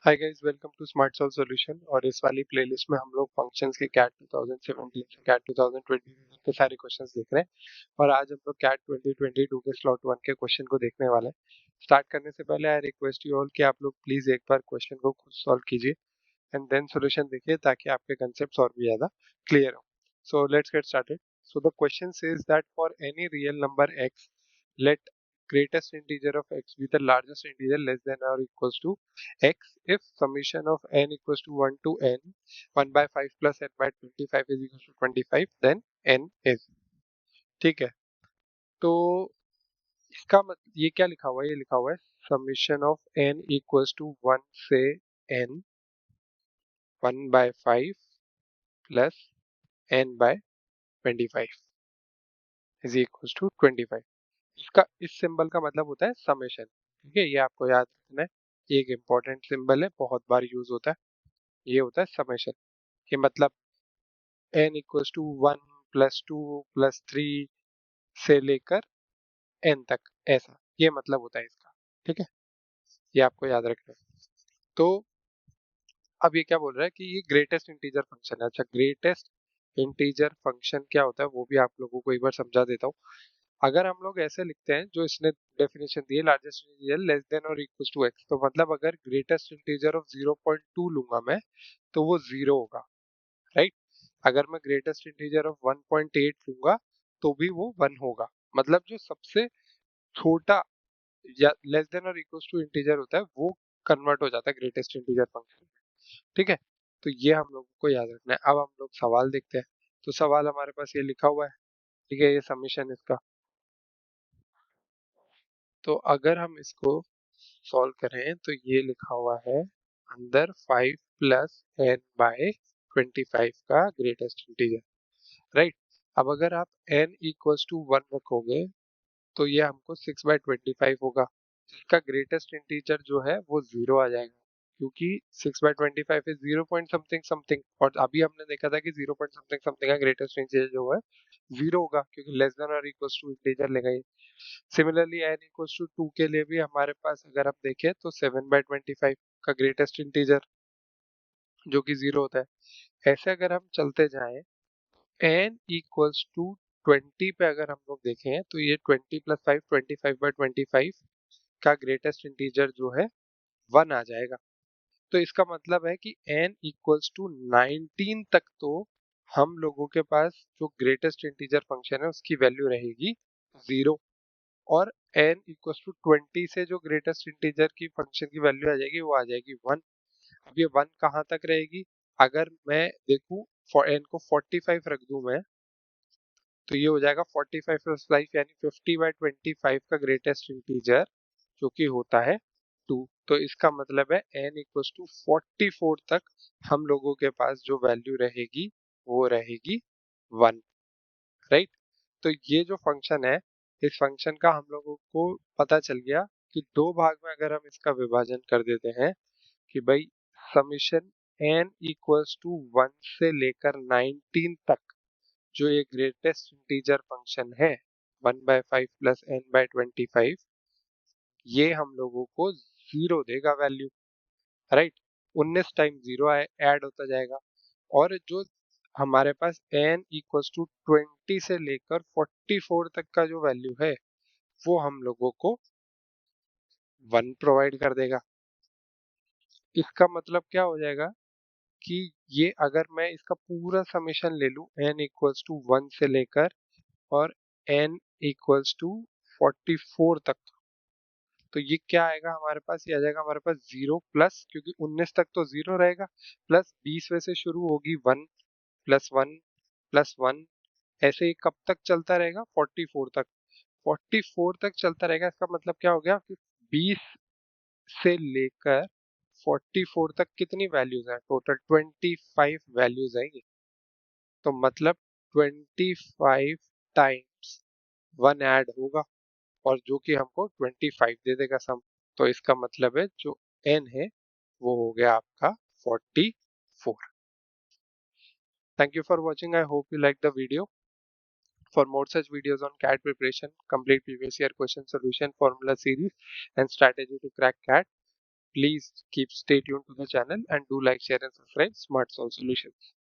Hi guys, welcome to smart solve solution. और इस वाली प्लेलिस्ट में हम लोग फंक्शंस के कैट 2017 से कैट 2020 के सारे क्वेश्चंस देख रहे हैं। और आज हम लोग कैट 2022 के स्लॉट 1 के क्वेश्चन को देखने वाले हैं। स्टार्ट करने से पहले आई रिक्वेस्ट यू ऑल कि आप लोग प्लीज एक बार क्वेश्चन को खुद सॉल्व कीजिए एंड देन सॉल्यूशन देखिए, ताकि आपके कंसेप्ट और भी ज्यादा क्लियर हो। So let's get started. So the question says that for any real number x, let greatest integer of x be the largest integer less than or equals to x if summation of n equals to 1 to n 1 by 5 plus n by 25 is equals to 25, then n is। ठीक है, तो इसका ये क्या लिखा हुआ है? ये लिखा हुआ है summation of n equals to 1 से n 1 by 5 plus n by 25 is equals to 25। इसका इस सिंबल का मतलब होता है समेशन। ठीक है, ये आपको याद रखना है। ये एक इम्पोर्टेंट सिंबल है, बहुत बार यूज होता है। ये होता है समेशन। ये मतलब n equals to 1 plus 2 plus 3 से लेकर n तक, ऐसा ये मतलब होता है इसका। ठीक है, ये आपको याद रखना है। तो अब ये क्या बोल रहा है कि ये ग्रेटेस्ट इंटीजर फंक्शन है। अच्छा, ग्रेटेस्ट इंटीजर फंक्शन क्या होता है वो भी आप लोगों को एक बार समझा देता हूँ। अगर हम लोग ऐसे लिखते हैं जो इसने डेफिनेशन दी है, लार्जेस्ट इंटीजर लेस देन और इक्वल टू एक्स, तो मतलब अगर ग्रेटेस्ट इंटीजर ऑफ 0.2 लूंगा मैं तो वो 0 होगा, राइट। अगर मैं ग्रेटेस्ट इंटीजर ऑफ 1.8 लूंगा तो भी वो 1 होगा। मतलब जो सबसे छोटा या लेस देन और इक्वल टू इंटीजर होता है वो कन्वर्ट हो जाता है ग्रेटेस्ट इंटीजर फंक्शन में। ठीक है, तो ये हम लोगों को याद रखना है। अब हम लोग सवाल देखते हैं। तो सवाल हमारे पास ये लिखा हुआ है। ठीक है, ये समीशन इसका। तो अगर हम इसको सॉल्व करें तो ये लिखा हुआ है अंदर 5 प्लस n बाय 25 का ग्रेटेस्ट इंटीजर, राइट। अब अगर आप n इक्वल्स टू 1 रखोगे तो ये हमको 6 बाय 25 होगा, जिसका ग्रेटेस्ट इंटीजर जो है वो 0 आ जाएगा, क्योंकि 6 by 25 is 0 point something something. और अभी हमने देखा था कि 0 पॉइंट समथिंग समथिंग का ग्रेटेस्ट इंटीजर जो है 0 होगा, क्योंकि लेस देन और इक्वल्स टू इंटीजर लेगा ये। सिमिलरली n इक्वल्स टू 2 के लिए भी हमारे पास अगर हम देखें तो 7 बाय 25 का ग्रेटेस्ट इंटीजर जो कि 0 होता है। ऐसे अगर हम चलते जाएं n इक्वल्स टू 20 पे अगर हम लोग देखें तो ये 20 प्लस 5 25 बाय 25 का ग्रेटेस्ट इंटीजर जो है 1 आ जाएगा। तो इसका मतलब है कि n इक्वल्स टू 19 तक तो हम लोगों के पास जो ग्रेटेस्ट इंटीजर फंक्शन है उसकी वैल्यू रहेगी 0। और n इक्वल्स टू 20 से जो ग्रेटेस्ट इंटीजर की फंक्शन की वैल्यू आ जाएगी वो आ जाएगी 1। अब ये 1 कहाँ तक रहेगी? अगर मैं देखूं फॉर n को 45 रख दूं मैं, तो ये हो जाएगा 45 प्लस 5 यानी 50 बाय 25 का ग्रेटेस्ट इंटीजर जो कि होता है 2। तो इसका मतलब है n इक्वल्स टू 44 तक हम लोगों के पास जो वैल्यू रहेगी वो रहेगी 1, राइट। तो ये जो फंक्शन है, इस फंक्शन का हम लोगों को पता चल गया कि दो भाग में अगर हम इसका विभाजन कर देते हैं कि भाई समीशन n इक्वल्स टू 1 से लेकर 19 तक जो ये ग्रेटेस्ट इंटीजर फंक्शन है 1 बाय 5 प्लस n बाय 25, ये हम लोगों को 0 देगा वैल्यू, राइट। 19 टाइम 0 ऐड होता जाएगा। और जो हमारे पास n इक्वल्स टू 20 से लेकर 44 तक का जो वैल्यू है वो हम लोगों को 1 प्रोवाइड कर देगा। इसका मतलब क्या हो जाएगा कि ये अगर मैं इसका पूरा समेशन ले लूं n इक्वल्स टू 1 से लेकर और n इक्वल्स टू 44 तक, तो ये क्या आएगा हमारे पास? ये आ जाएगा हमारे पास 0 प्लस, क्योंकि 19 तक तो 0 रहेगा, प्लस 20 में से शुरू होगी 1 प्लस 1 प्लस 1, ऐसे ही कब तक चलता रहेगा? 44 तक। 44 तक चलता रहेगा। इसका मतलब क्या हो गया कि 20 से लेकर 44 तक कितनी वैल्यूज है? टोटल 25 वैल्यूज आएंगी। तो मतलब 25 टाइम्स 1 ऐड होगा और जो कि हमको 25 दे देगा सम। तो इसका मतलब है जो n है वो हो गया आपका 44। Thank you for watching. I hope you like the video. For more such videos on CAT preparation, complete previous year question solution, formula series and strategy to crack CAT, Please keep stay tuned to the channel and do like, share and subscribe Smart Solve Solutions.